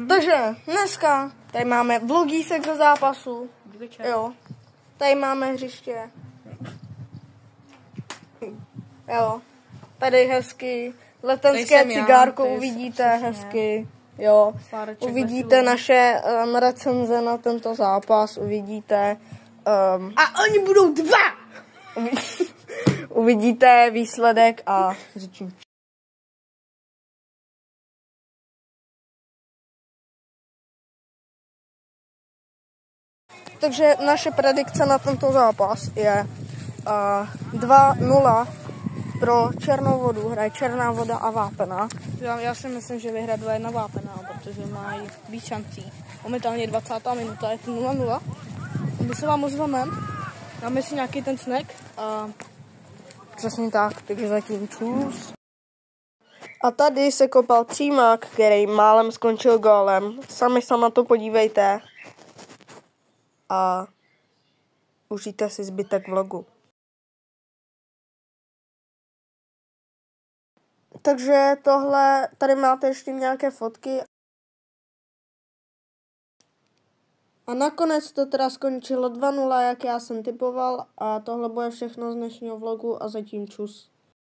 Takže dneska tady máme vlogísek ze zápasu. Jo. Tady máme hřiště. Jo. Tady hezky. Letenské cigárko uvidíte hezky. Jo. Uvidíte naše recenze na tento zápas. Uvidíte. A oni budou 2! Uvidíte výsledek a řečím. Takže naše predikce na tento zápas je 2-0 pro Černou vodu. Hraje Černá voda a Vápena. Já si myslím, že vyhraje 2-1 Vápena, protože mají víc šancí. Momentálně 20. minuta, je to 0-0. My se vám ozveme, dáme si nějaký ten snack a... Přesně tak, takže zatím čus. A tady se kopal přímák, který málem skončil gólem. Sami se na to podívejte. A užijte si zbytek vlogu. Takže tohle, tady máte ještě nějaké fotky. A nakonec to teda skončilo 2-0, jak já jsem typoval. A tohle bude všechno z dnešního vlogu a zatím čus.